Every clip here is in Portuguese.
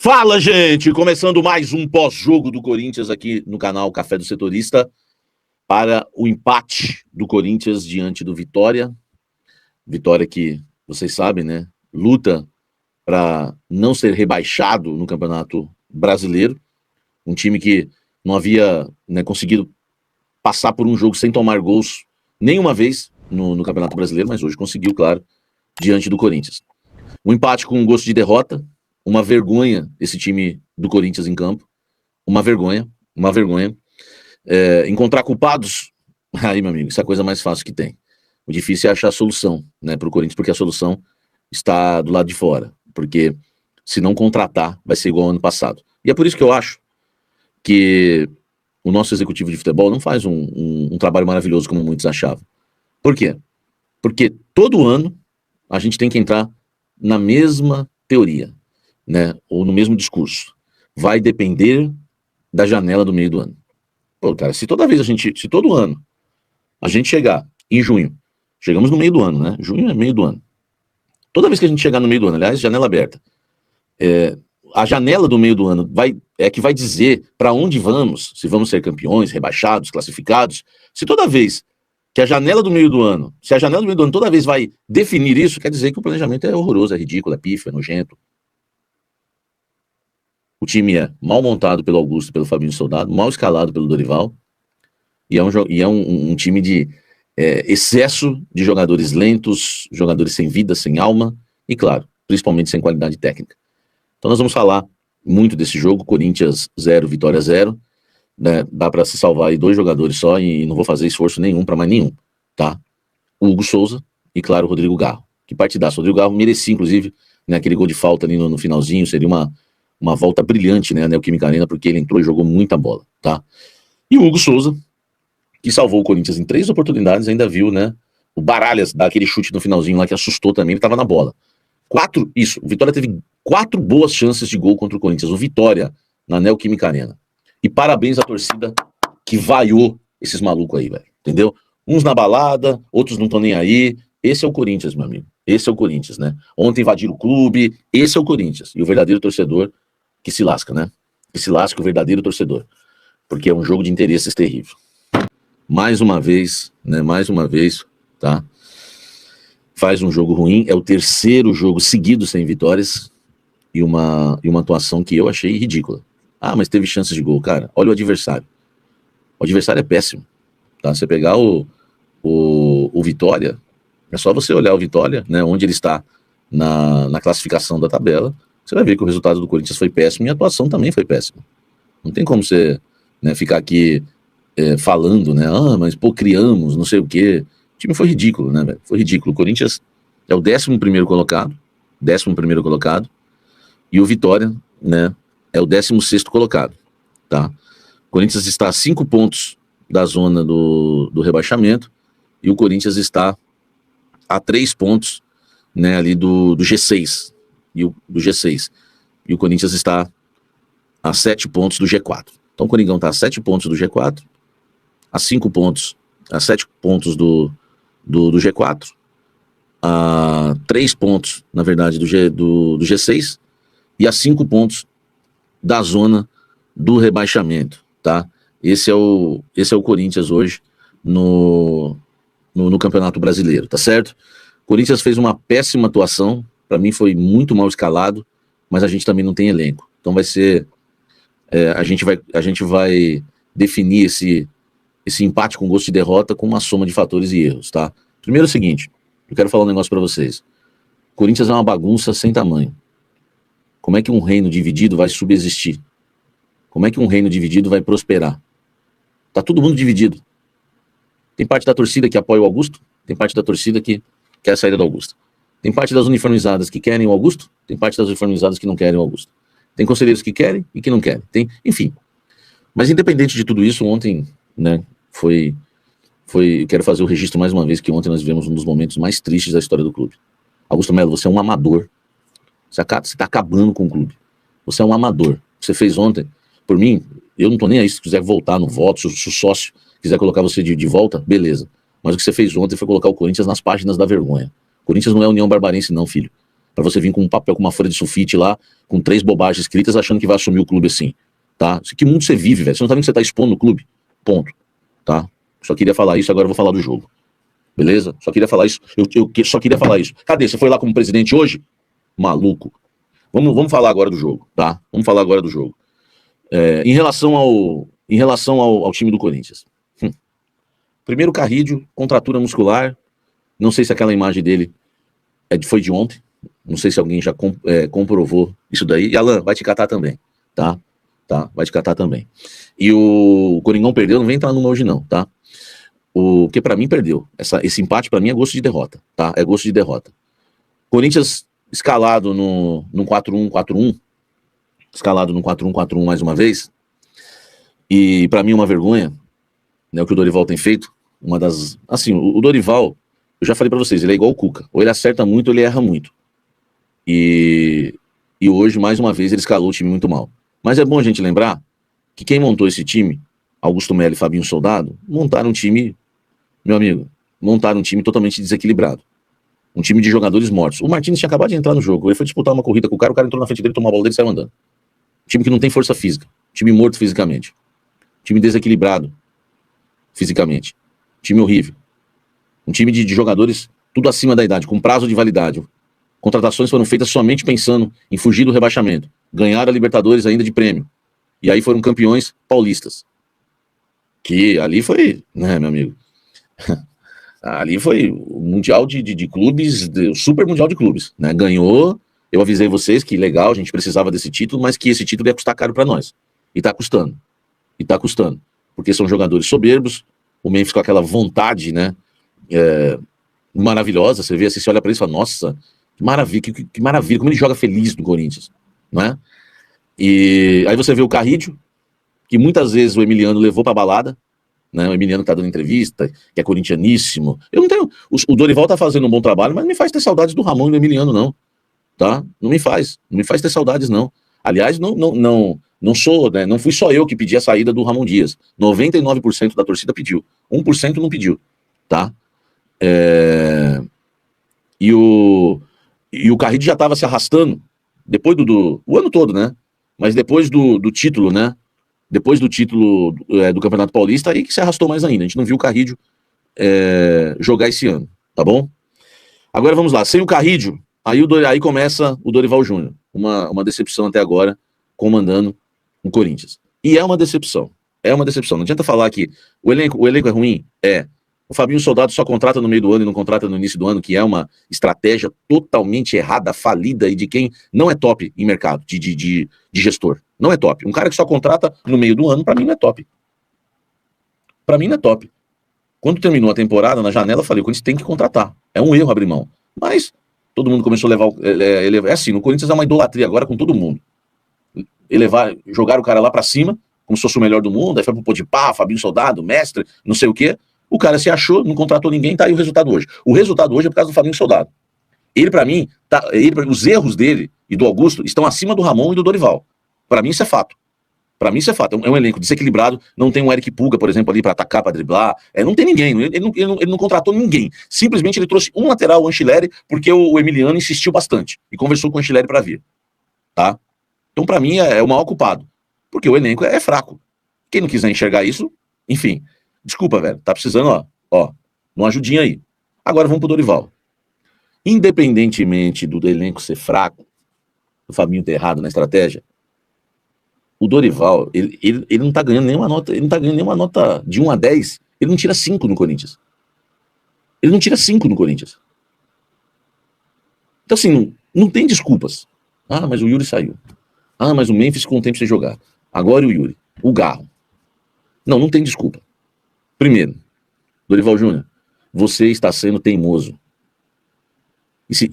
Fala, gente! Começando mais um pós-jogo do Corinthians aqui no canal Café do Setorista para o empate do Corinthians diante do Vitória. Vitória que, vocês sabem, né? Luta para não ser rebaixado no Campeonato Brasileiro. Um time que não havia, né, conseguido passar por um jogo sem tomar gols nenhuma vez no Campeonato Brasileiro, mas hoje conseguiu, claro, diante do Corinthians. Um empate com um gosto de derrota. Uma vergonha esse time do Corinthians em campo. Uma vergonha. Encontrar culpados, aí, meu amigo, isso é a coisa mais fácil que tem. O difícil é achar a solução, né, para o Corinthians, porque a solução está do lado de fora. Porque se não contratar, vai ser igual ao ano passado. E é por isso que eu acho que o nosso executivo de futebol não faz um trabalho maravilhoso como muitos achavam. Por quê? Porque todo ano a gente tem que entrar na mesma teoria, né, ou no mesmo discurso. Vai depender da janela do meio do ano. Pô, cara, se todo ano a gente chegar em junho, chegamos no meio do ano, né? Junho é meio do ano. Toda vez que a gente chegar no meio do ano, aliás, janela aberta, a janela do meio do ano que vai dizer para onde vamos, se vamos ser campeões, rebaixados, classificados. Se toda vez que a janela do meio do ano, se a janela do meio do ano toda vez vai definir isso, quer dizer que o planejamento é horroroso, é ridículo, é pífio, é nojento. O time é mal montado pelo Augusto, pelo Fabinho Soldado, mal escalado pelo Dorival, e é um time de excesso de jogadores lentos, jogadores sem vida, sem alma, e claro, principalmente sem qualidade técnica. Então nós vamos falar muito desse jogo, Corinthians 0, Vitória 0, né? Dá para se salvar aí 2 jogadores só, e não vou fazer esforço nenhum para mais nenhum, tá? O Hugo Souza e, claro, o Rodrigo Garro. Que partidaço. O Rodrigo Garro merecia, inclusive, né, aquele gol de falta ali no finalzinho, seria uma volta brilhante, né, na Neoquímica Arena, porque ele entrou e jogou muita bola, tá? E o Hugo Souza, que salvou o Corinthians em 3 oportunidades, ainda viu, né, o Baralhas dar aquele chute no finalzinho lá que assustou também, ele tava na bola. O Vitória teve 4 boas chances de gol contra o Corinthians, o Vitória, na Neoquímica Arena. E parabéns à torcida que vaiou esses malucos aí, velho, entendeu? Uns na balada, outros não estão nem aí. Esse é o Corinthians, meu amigo. Esse é o Corinthians, né? Ontem invadiram o clube, esse é o Corinthians. E o verdadeiro torcedor que se lasca, né? Que se lasca o verdadeiro torcedor. Porque é um jogo de interesses terrível. Mais uma vez, tá? Faz um jogo ruim, é o 3º jogo seguido sem vitórias e uma atuação que eu achei ridícula. Ah, mas teve chances de gol, cara. Olha o adversário. O adversário é péssimo, tá? Você pegar o Vitória, é só você olhar o Vitória, né, onde ele está na classificação da tabela, você vai ver que o resultado do Corinthians foi péssimo e a atuação também foi péssima. Não tem como você, né, ficar aqui falando, né, mas pô, criamos, não sei o quê. O time foi ridículo, né, velho? Foi ridículo. O Corinthians é o 11º colocado, e o Vitória, né, é o 16º colocado, tá? O Corinthians está a 5 pontos da zona do rebaixamento, e o Corinthians está a 3 pontos, né, ali do G6, do G6, e o Corinthians está a 7 pontos do G4. Então o Coringão está a 7 pontos do G4, a 5 pontos, a 7 pontos do G4, a 3 pontos, na verdade, do G6, e a 5 pontos da zona do rebaixamento, tá? Esse é o Corinthians hoje no Campeonato Brasileiro, tá certo? O Corinthians fez uma péssima atuação, para mim foi muito mal escalado, mas a gente também não tem elenco. Então vai ser, a gente vai definir esse empate com gosto de derrota com uma soma de fatores e erros, tá? Primeiro é o seguinte, eu quero falar um negócio para vocês. O Corinthians é uma bagunça sem tamanho. Como é que um reino dividido vai subsistir? Como é que um reino dividido vai prosperar? Tá todo mundo dividido. Tem parte da torcida que apoia o Augusto, tem parte da torcida que quer a saída do Augusto. Tem parte das uniformizadas que querem o Augusto, tem parte das uniformizadas que não querem o Augusto. Tem conselheiros que querem e que não querem. Enfim. Mas independente de tudo isso, ontem, né, quero fazer o registro mais uma vez que ontem nós vivemos um dos momentos mais tristes da história do clube. Augusto Melo, você é um amador. Você está acabando com o clube. Você é um amador. Você fez ontem, por mim, eu não tô nem aí se quiser voltar no voto, se o sócio quiser colocar você de volta, beleza. Mas o que você fez ontem foi colocar o Corinthians nas páginas da vergonha. O Corinthians não é União Barbarense não, filho. Pra você vir com um papel, com uma folha de sulfite lá, com 3 bobagens escritas, achando que vai assumir o clube assim, tá? Que mundo você vive, velho? Você não tá vendo que você tá expondo no clube? Ponto, tá? Só queria falar isso, agora eu vou falar do jogo. Beleza? Só queria falar isso. Eu só queria falar isso. Cadê? Você foi lá como presidente hoje? Maluco. Vamos falar agora do jogo, tá? Vamos falar agora do jogo. Em relação ao time do Corinthians. Primeiro, Carrídio, contratura muscular. Não sei se aquela imagem dele foi de ontem. Não sei se alguém já comprovou isso daí. E Alan, vai te catar também, tá? Tá, vai te catar também. E o Coringão perdeu, não vem entrar no hoje não, tá? Porque pra mim perdeu. Esse empate pra mim é gosto de derrota, tá? É gosto de derrota. Corinthians escalado no 4-1-4-1, escalado no 4-1-4-1 mais uma vez, e pra mim é uma vergonha, né, o que o Dorival tem feito, assim, o Dorival, eu já falei pra vocês, ele é igual o Cuca, ou ele acerta muito ou ele erra muito, e hoje, mais uma vez, ele escalou o time muito mal. Mas é bom a gente lembrar que quem montou esse time, Augusto Melo e Fabinho Soldado, montaram um time, meu amigo, montaram um time totalmente desequilibrado. Um time de jogadores mortos. O Martins tinha acabado de entrar no jogo. Ele foi disputar uma corrida com o cara entrou na frente dele, tomou a bola dele e saiu andando. Time que não tem força física. Time morto fisicamente. Time desequilibrado fisicamente. Time horrível. Um time de jogadores tudo acima da idade, com prazo de validade. Contratações foram feitas somente pensando em fugir do rebaixamento. Ganharam a Libertadores ainda de prêmio. E aí foram campeões paulistas. Que ali foi, né, meu amigo? Ali foi o Mundial de Clubes, o Super Mundial de Clubes, né? Ganhou, eu avisei vocês que legal, a gente precisava desse título, mas que esse título ia custar caro para nós. E tá custando. Porque são jogadores soberbos, o Memphis com aquela vontade, né? Maravilhosa, você vê assim, você olha para ele e fala, nossa, que maravilha, que maravilha, como ele joga feliz no Corinthians, não é? E aí você vê o Carrídio, que muitas vezes o Emiliano levou pra balada, né, o Emiliano tá dando entrevista, que é corintianíssimo. Eu não tenho. O Dorival tá fazendo um bom trabalho, mas não me faz ter saudades do Ramon e do Emiliano, não. Tá? Não me faz ter saudades, não. Aliás, não sou, né? Não fui só eu que pedi a saída do Ramon Dias. 99% da torcida pediu. 1% não pediu. Tá? E o Carrillo já tava se arrastando depois o ano todo, né? Mas depois do título, né? Depois do título do Campeonato Paulista, aí que se arrastou mais ainda. A gente não viu o Carrídio jogar esse ano, tá bom? Agora vamos lá, sem o Carrídio, aí começa o Dorival Júnior. Uma decepção até agora, comandando o Corinthians. E é uma decepção. Não adianta falar que o elenco é ruim. O Fabinho Soldado só contrata no meio do ano e não contrata no início do ano, que é uma estratégia totalmente errada, falida e de quem não é top em mercado, de gestor. Não é top. Um cara que só contrata no meio do ano, pra mim não é top. Pra mim não é top. Quando terminou a temporada, na janela, eu falei, o Corinthians tem que contratar. É um erro abrir mão. Mas todo mundo começou a levar... É assim, no Corinthians é uma idolatria agora com todo mundo. Jogar o cara lá pra cima, como se fosse o melhor do mundo, aí foi pro Podpah, Fabinho Soldado, mestre, não sei o quê. O cara se achou, não contratou ninguém, tá aí o resultado hoje. O resultado hoje é por causa do Fabinho Soldado. Ele, pra mim, os erros dele e do Augusto estão acima do Ramon e do Dorival. Pra mim, isso é fato. É um elenco desequilibrado, não tem um Eric Pulga, por exemplo, ali pra atacar, pra driblar. Não tem ninguém, ele não contratou ninguém. Simplesmente ele trouxe um lateral, o Anchileri, porque o Emiliano insistiu bastante e conversou com o Anchileri pra vir. Tá? Então, pra mim, é o maior culpado. Porque o elenco é fraco. Quem não quiser enxergar isso, enfim. Desculpa, velho. Tá precisando, uma ajudinha aí. Agora vamos pro Dorival. Independentemente do elenco ser fraco, do Fabinho ter errado na estratégia, o Dorival, ele não tá ganhando nenhuma nota, ele não tá ganhando nenhuma nota de 1 a 10, ele não tira 5 no Corinthians. Então, assim, não tem desculpas. Ah, mas o Yuri saiu. Ah, mas o Memphis ficou um tempo sem jogar. Agora o Yuri. O Garro. Não tem desculpa. Primeiro, Dorival Júnior, você está sendo teimoso.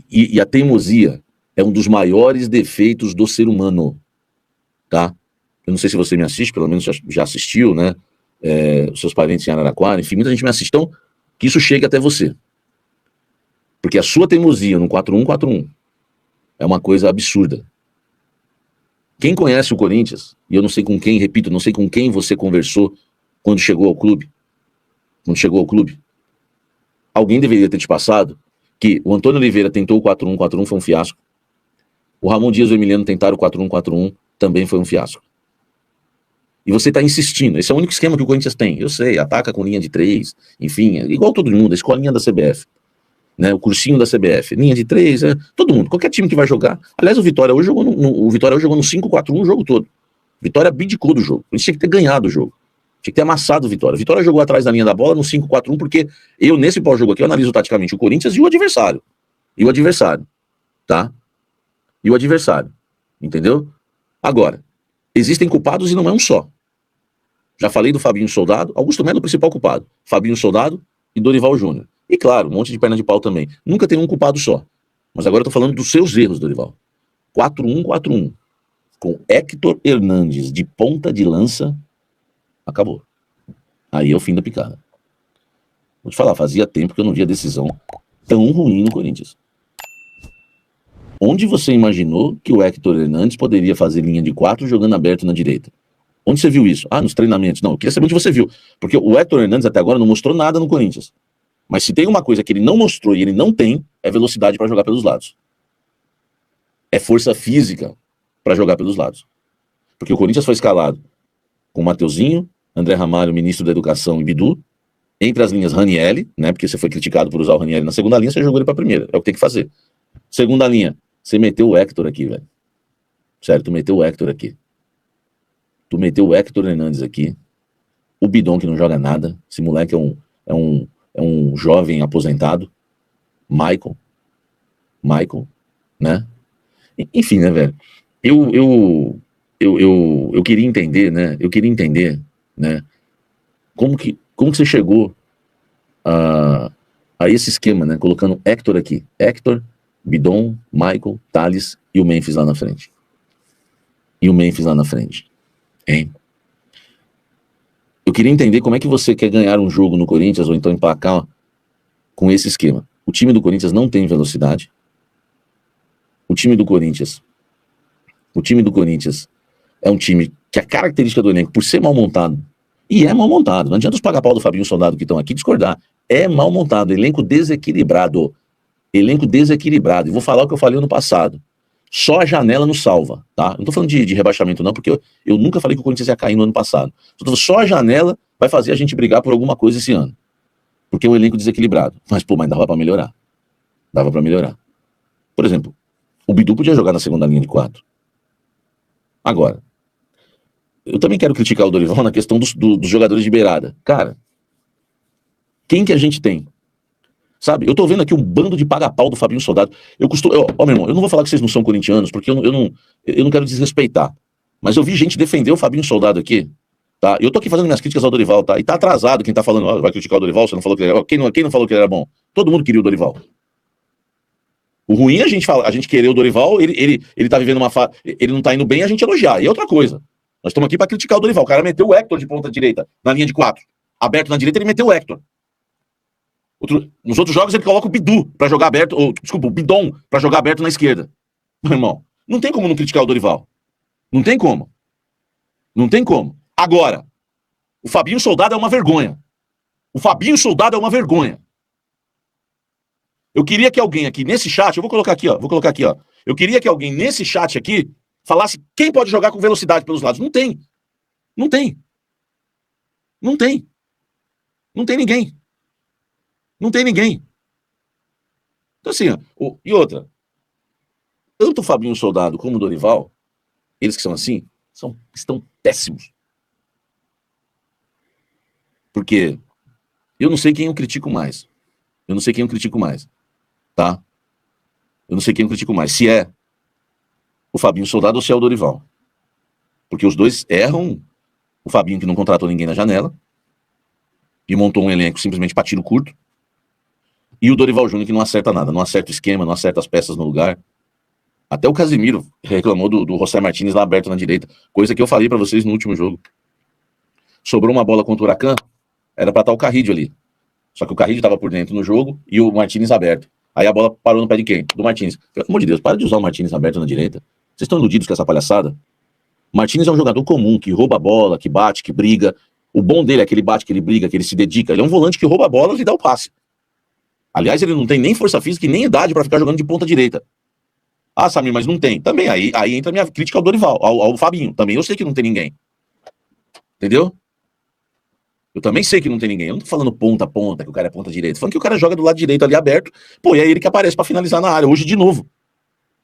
E a teimosia é um dos maiores defeitos do ser humano. Tá? Eu não sei se você me assiste, pelo menos já assistiu, né? Os seus parentes em Araraquara, enfim, muita gente me assiste. Então, que isso chegue até você. Porque a sua teimosia no 4-1-4-1 é uma coisa absurda. Quem conhece o Corinthians, e eu não sei com quem, repito, não sei com quem você conversou quando chegou ao clube, alguém deveria ter te passado que o Antônio Oliveira tentou o 4-1-4-1, foi um fiasco. O Ramon Dias e o Emiliano tentaram o 4-1-4-1, também foi um fiasco. E você tá insistindo, esse é o único esquema que o Corinthians tem, eu sei, ataca com linha de 3, enfim, igual todo mundo, a escolinha da CBF, né, o cursinho da CBF, linha de 3, todo mundo, qualquer time que vai jogar. Aliás, o Vitória hoje jogou no 5-4-1 o jogo todo. Vitória abdicou do jogo, eles tinham que ter ganhado o jogo, tinha que ter amassado o Vitória. Vitória jogou atrás da linha da bola no 5-4-1, porque eu, nesse pós-jogo aqui, eu analiso taticamente o Corinthians e o adversário, tá? E o adversário, entendeu? Agora, existem culpados e não é um só. Já falei do Fabinho Soldado, Augusto Melo é o principal culpado, Fabinho Soldado e Dorival Júnior. E claro, um monte de perna de pau também. Nunca tem um culpado só. Mas agora eu tô falando dos seus erros, Dorival. 4-1-4-1. Com Héctor Hernandes de ponta de lança, acabou. Aí é o fim da picada. Vou te falar, fazia tempo que eu não via decisão tão ruim no Corinthians. Onde você imaginou que o Héctor Hernandes poderia fazer linha de 4 jogando aberto na direita? Onde você viu isso? Ah, nos treinamentos. Não, eu queria saber onde você viu. Porque o Héctor Hernandes até agora não mostrou nada no Corinthians. Mas se tem uma coisa que ele não mostrou e ele não tem, é velocidade para jogar pelos lados. É força física para jogar pelos lados. Porque o Corinthians foi escalado com Mateuzinho, André Ramalho, ministro da Educação, e Bidu, entre as linhas Ranielli, né? Porque você foi criticado por usar o Ranielli na segunda linha, você jogou ele para a primeira. É o que tem que fazer. Segunda linha, você meteu o Héctor aqui, velho. Sério, tu meteu o Héctor aqui. Tu meteu o Héctor Hernandes aqui. O Bidon, que não joga nada. Esse moleque é um jovem aposentado. Michael, né? Enfim, né, velho? Eu queria entender, né? Né? Como que você chegou a esse esquema, né? Colocando Héctor aqui. Héctor, Bidon, Michael, Thales e o Memphis lá na frente. Hein? Eu queria entender como é que você quer ganhar um jogo no Corinthians ou então empacar com esse esquema. O time do Corinthians não tem velocidade. O time do Corinthians é um time que a característica do elenco, por ser mal montado, e é mal montado, não adianta os paga-pau do Fabinho Soldado que estão aqui discordar, é mal montado, elenco desequilibrado, e vou falar o que eu falei ano passado, só a janela nos salva, tá? Não tô falando de rebaixamento não, porque eu nunca falei que o Corinthians ia cair no ano passado, só a janela vai fazer a gente brigar por alguma coisa esse ano, porque é um elenco desequilibrado, mas dava pra melhorar, por exemplo, o Bidu podia jogar na segunda linha de 4. Agora, eu também quero criticar o Dorival na questão dos jogadores de beirada. Cara, quem que a gente tem? Sabe, eu tô vendo aqui um bando de paga-pau do Fabinho Soldado. Meu irmão, eu não vou falar que vocês não são corintianos, porque eu não quero desrespeitar. Mas eu vi gente defender o Fabinho Soldado aqui, tá? Eu tô aqui fazendo minhas críticas ao Dorival, tá? E tá atrasado quem tá falando, vai criticar o Dorival, você não falou que ele era bom. Quem não falou que ele era bom? Todo mundo queria o Dorival. O ruim é a gente querer o Dorival, ele tá vivendo uma fase, ele não tá indo bem, a gente elogiar. E é outra coisa. Nós estamos aqui para criticar o Dorival. O cara meteu o Héctor de ponta direita, na linha de 4. Aberto na direita, ele meteu o Héctor. Nos outros jogos, ele coloca o Bidu para jogar aberto, o Bidon para jogar aberto na esquerda. Meu irmão, não tem como não criticar o Dorival. Não tem como. Agora, o Fabinho Soldado é uma vergonha. Eu queria que alguém aqui nesse chat, eu vou colocar aqui, ó. Eu queria que alguém nesse chat aqui falasse quem pode jogar com velocidade pelos lados. Não tem ninguém. Então assim, ó, e outra, tanto o Fabinho Soldado como o Dorival, eles que são assim, estão péssimos. Porque eu não sei quem eu critico mais. Tá? Eu não sei quem eu critico mais. Se é o Fabinho Soldado ou se é o Dorival. Porque os dois erram. O Fabinho que não contratou ninguém na janela e montou um elenco simplesmente para tiro curto. E o Dorival Júnior que não acerta nada, não acerta o esquema, não acerta as peças no lugar. Até o Casimiro reclamou do José Martínez lá aberto na direita, coisa que eu falei para vocês no último jogo. Sobrou uma bola contra o Huracan, era para estar o Carrillo ali. Só que o Carrillo estava por dentro no jogo e o Martínez aberto. Aí a bola parou no pé de quem? Do Martínez. Pelo amor de Deus, para de usar o Martínez aberto na direita. Vocês estão iludidos com essa palhaçada? O Martínez é um jogador comum, que rouba a bola, que bate, que briga. O bom dele é que ele bate, que ele briga, que ele se dedica. Ele é um volante que rouba a bola e dá o passe. Aliás, ele não tem nem força física e nem idade para ficar jogando de ponta direita. Ah, Samir, mas não tem. Também, aí entra a minha crítica ao Dorival, ao Fabinho. Também eu sei que não tem ninguém. Entendeu? Eu também sei que não tem ninguém. Eu não tô falando ponta a ponta, que o cara é ponta direita. Tô falando que o cara joga do lado direito ali aberto. Pô, e é ele que aparece pra finalizar na área. Hoje de novo.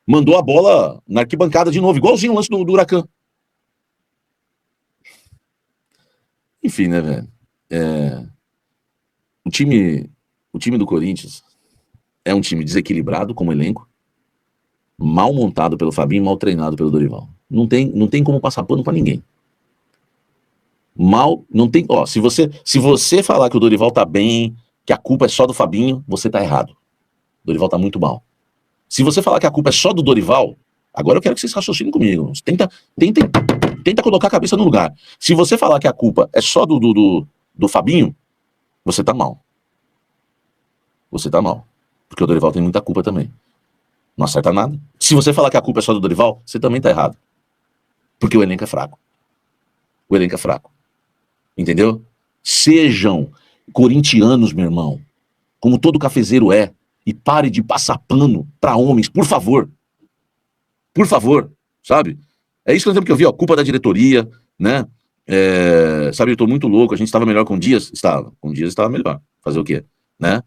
Mandou a bola na arquibancada de novo. Igualzinho o lance do Huracan. Enfim, né, velho? O time do Corinthians é um time desequilibrado como elenco, mal montado pelo Fabinho, mal treinado pelo Dorival. Não tem como passar pano pra ninguém. Mal, não tem, ó, se você falar que o Dorival tá bem, que a culpa é só do Fabinho, você tá errado. O Dorival tá muito mal. Se você falar que a culpa é só do Dorival, agora eu quero que vocês raciocinem comigo. Tenta colocar a cabeça no lugar. Se você falar que a culpa é só do Fabinho, você tá mal. Você tá mal. Porque o Dorival tem muita culpa também. Não acerta nada. Se você falar que a culpa é só do Dorival, você também tá errado. Porque o elenco é fraco. O elenco é fraco. Entendeu? Sejam corintianos, meu irmão, como todo cafezeiro é, e pare de passar pano pra homens, por favor. Por favor, sabe? É isso que nós temos que ouvir, ó, culpa da diretoria, né? Sabe, eu tô muito louco, a gente estava melhor com Dias? Estava. Com Dias estava melhor. Fazer o quê? Né?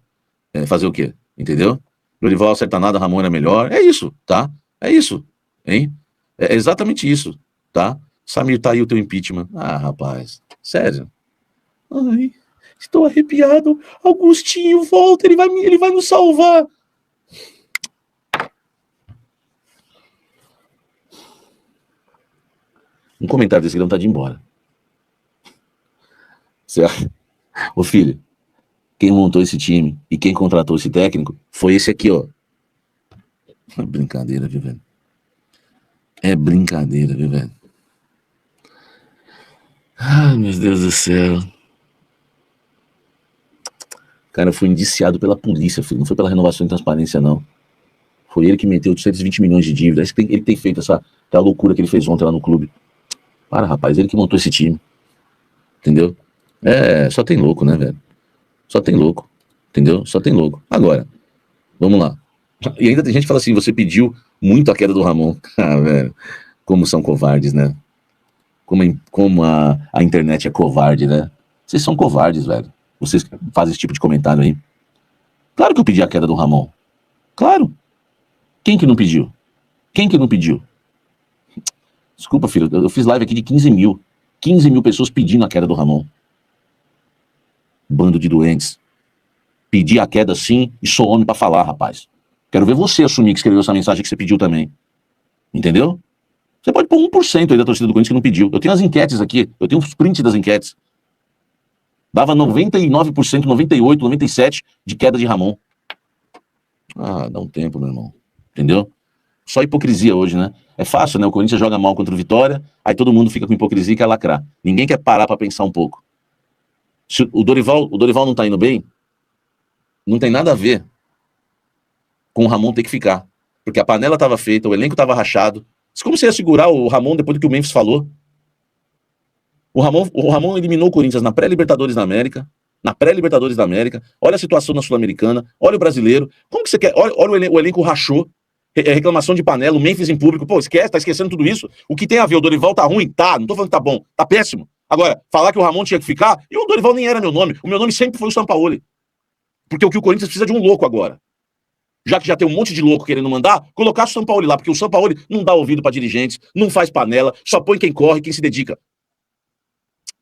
Fazer o quê? Entendeu? Dorival acerta nada, Ramon era melhor. É isso, tá? É isso, hein? É exatamente isso, tá? Samir, tá aí o teu impeachment. Ah, rapaz, sério. Ai, estou arrepiado. Augustinho, volta, ele vai nos salvar. Um comentário desse aqui dá vontade de ir embora. Certo? Ô filho, quem montou esse time e quem contratou esse técnico foi esse aqui, ó. É brincadeira, viu, velho? É brincadeira, viu, velho? Ai, meu Deus do céu. Cara, foi indiciado pela polícia, filho. Não foi pela renovação de transparência, não. Foi ele que meteu 820 milhões de dívida. Ele tem feito aquela loucura que ele fez ontem lá no clube. Para, rapaz, ele que montou esse time. Entendeu? Só tem louco, né, velho? Só tem louco. Entendeu? Só tem louco. Agora, vamos lá. E ainda tem gente que fala assim, você pediu muito a queda do Ramon. Ah, velho, como são covardes, né? Como a internet é covarde, né? Vocês são covardes, velho. Vocês fazem esse tipo de comentário aí. Claro que eu pedi a queda do Ramon. Claro. Quem que não pediu? Quem que não pediu? Desculpa, filho, eu fiz live aqui de 15 mil. 15 mil pessoas pedindo a queda do Ramon. Bando de doentes. Pedi a queda sim e sou homem pra falar, rapaz. Quero ver você assumir que escreveu essa mensagem que você pediu também. Entendeu? Você pode pôr 1% aí da torcida do Corinthians que não pediu. Eu tenho as enquetes aqui, eu tenho os prints das enquetes. Dava 99%, 98%, 97% de queda de Ramon. Ah, dá um tempo, meu irmão. Entendeu? Só hipocrisia hoje, né? É fácil, né? O Corinthians joga mal contra o Vitória, aí todo mundo fica com hipocrisia e quer lacrar. Ninguém quer parar pra pensar um pouco. Se o Dorival não tá indo bem, não tem nada a ver com o Ramon ter que ficar. Porque a panela tava feita, o elenco tava rachado. Como você ia segurar o Ramon depois do que o Memphis falou? O Ramon eliminou o Corinthians na pré-Libertadores da América. Na pré-Libertadores da América. Olha a situação na Sul-Americana. Olha o brasileiro. Como que você quer? Olha o elenco rachou. Reclamação de panela, o Memphis em público. Pô, esquece, tá esquecendo tudo isso. O que tem a ver? O Dorival tá ruim? Tá. Não tô falando que tá bom. Tá péssimo. Agora, falar que o Ramon tinha que ficar, e o Dorival nem era meu nome. O meu nome sempre foi o Sampaoli. Porque o Corinthians precisa de um louco agora. Já que já tem um monte de louco querendo mandar, colocar o Sampaoli lá, porque o Sampaoli não dá ouvido pra dirigentes, não faz panela, só põe quem corre, quem se dedica.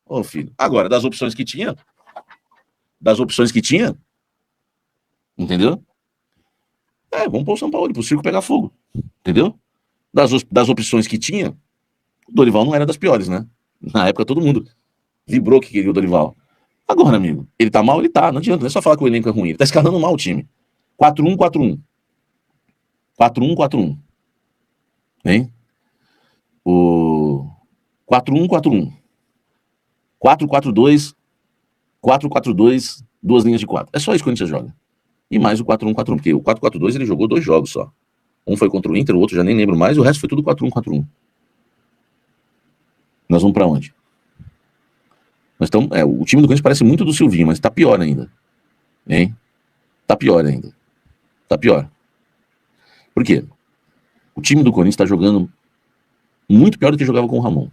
Ô, filho. Agora, das opções que tinha, entendeu? Vamos pôr o Sampaoli pro circo pegar fogo, entendeu? Das opções que tinha, o Dorival não era das piores, né? Na época todo mundo vibrou que queria o Dorival. Agora, amigo, ele tá mal, ele tá, não adianta, não é só falar que o elenco é ruim, ele tá escalando mal o time. 4-1-4-1. 4-1-4-1. Hein? O 4-1-4-1. 4-4-2. 4-4-2, duas linhas de 4. É só isso que o Corinthians joga. E mais o 4-1-4-1, porque o 4-4-2 ele jogou 2 jogos só. Um foi contra o Inter, o outro já nem lembro mais, o resto foi tudo 4-1-4-1. Nós vamos pra onde? O time do Corinthians parece muito do Silvinho, mas tá pior ainda. Hein? Tá pior ainda. Tá pior. Por quê? O time do Corinthians está jogando muito pior do que jogava com o Ramon.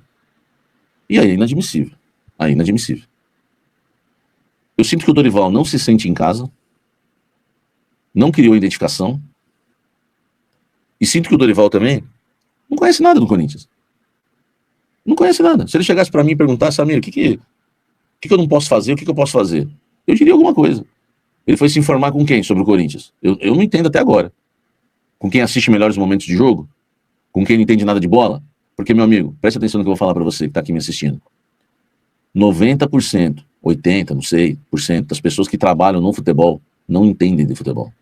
E aí é inadmissível. Aí é inadmissível. Eu sinto que o Dorival não se sente em casa, não criou identificação, e sinto que o Dorival também não conhece nada do Corinthians. Não conhece nada. Se ele chegasse para mim e perguntasse, Samir, o que eu não posso fazer, o que eu posso fazer? Eu diria alguma coisa. Ele foi se informar com quem sobre o Corinthians? Eu não entendo até agora. Com quem assiste melhores momentos de jogo? Com quem não entende nada de bola? Porque, meu amigo, preste atenção no que eu vou falar para você que está aqui me assistindo. 90%, 80%, não sei, por cento das pessoas que trabalham no futebol não entendem de futebol.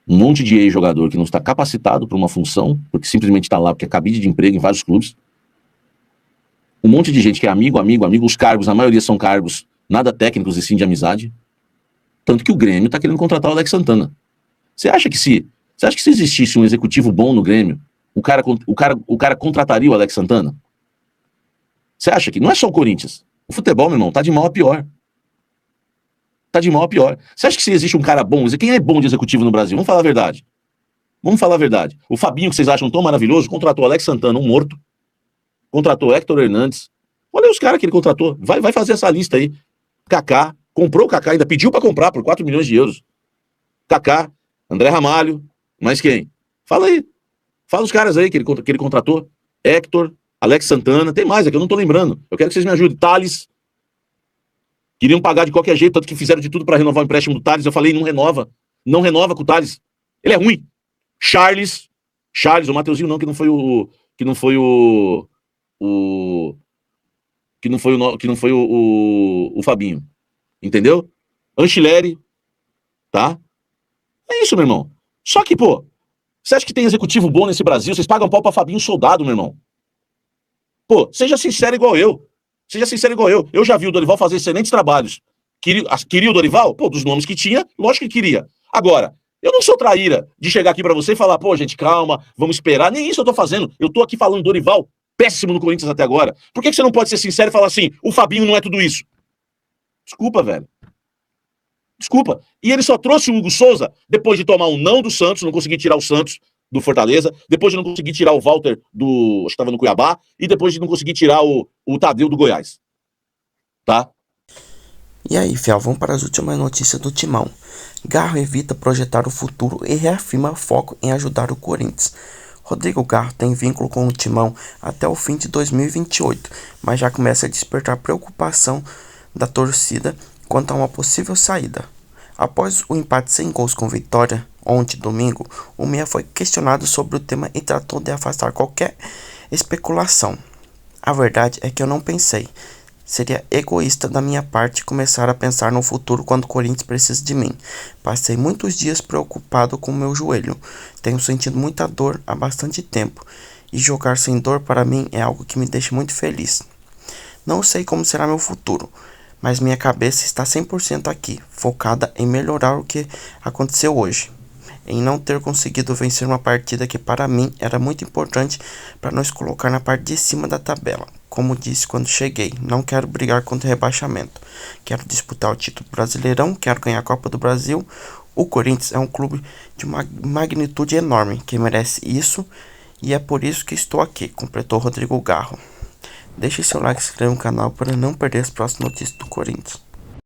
Um monte de ex-jogador que não está capacitado para uma função, porque simplesmente está lá porque é cabide de emprego em vários clubes. Um monte de gente que é amigo, os cargos, a maioria são cargos nada técnicos e sim de amizade. Tanto que o Grêmio está querendo contratar o Alex Santana. Você acha que se existisse um executivo bom no Grêmio, o cara contrataria o Alex Santana? Você acha que não é só o Corinthians? O futebol, meu irmão, tá de mal a pior. Tá de mal a pior. Você acha que se existe um cara bom, quem é bom de executivo no Brasil? Vamos falar a verdade. Vamos falar a verdade. O Fabinho, que vocês acham tão maravilhoso, contratou o Alex Santana, um morto. Contratou Héctor Hernandes. Olha os caras que ele contratou. Vai fazer essa lista aí. Kaká. Comprou o Kaká, ainda pediu pra comprar por 4 milhões de euros. Kaká, André Ramalho, mais quem? Fala aí. Fala os caras aí que ele contratou. Héctor, Alex Santana, tem mais, é que eu não tô lembrando. Eu quero que vocês me ajudem. Thales. Queriam pagar de qualquer jeito, tanto que fizeram de tudo pra renovar o empréstimo do Thales. Eu falei, não renova. Não renova com o Thales. Ele é ruim. Charles, o Mateuzinho não, que não foi o Fabinho. Entendeu? Anchileri, tá? É isso, meu irmão. Só que, pô, você acha que tem executivo bom nesse Brasil? Vocês pagam pau pra Fabinho Soldado, meu irmão. Pô, seja sincero igual eu. Seja sincero igual eu. Eu já vi o Dorival fazer excelentes trabalhos. Queria o Dorival? Pô, dos nomes que tinha, lógico que queria. Agora, eu não sou traíra de chegar aqui pra você e falar, pô, gente, calma, vamos esperar. Nem isso eu tô fazendo. Eu tô aqui falando Dorival, péssimo no Corinthians até agora. Por que você não pode ser sincero e falar assim, o Fabinho não é tudo isso? Desculpa, velho. Desculpa. E ele só trouxe o Hugo Souza depois de tomar um não do Santos, não conseguir tirar o Santos do Fortaleza, depois de não conseguir tirar o Walter do... acho que estava no Cuiabá, e depois de não conseguir tirar o Tadeu do Goiás. Tá? E aí, fiel, vamos para as últimas notícias do Timão. Garro evita projetar o futuro e reafirma foco em ajudar o Corinthians. Rodrigo Garro tem vínculo com o Timão até o fim de 2028, mas já começa a despertar preocupação da torcida quanto a uma possível saída. Após o empate sem gols com Vitória, ontem domingo, o Meia foi questionado sobre o tema e tratou de afastar qualquer especulação. A verdade é que eu não pensei. Seria egoísta da minha parte começar a pensar no futuro quando o Corinthians precisa de mim. Passei muitos dias preocupado com o meu joelho. Tenho sentido muita dor há bastante tempo. E jogar sem dor para mim é algo que me deixa muito feliz. Não sei como será meu futuro, mas minha cabeça está 100% aqui, focada em melhorar o que aconteceu hoje. Em não ter conseguido vencer uma partida que para mim era muito importante para nos colocar na parte de cima da tabela. Como disse quando cheguei, não quero brigar contra o rebaixamento. Quero disputar o título Brasileirão, quero ganhar a Copa do Brasil. O Corinthians é um clube de uma magnitude enorme, que merece isso, e é por isso que estou aqui, completou Rodrigo Garro. Deixe seu like e se inscreva no canal para não perder as próximas notícias do Corinthians.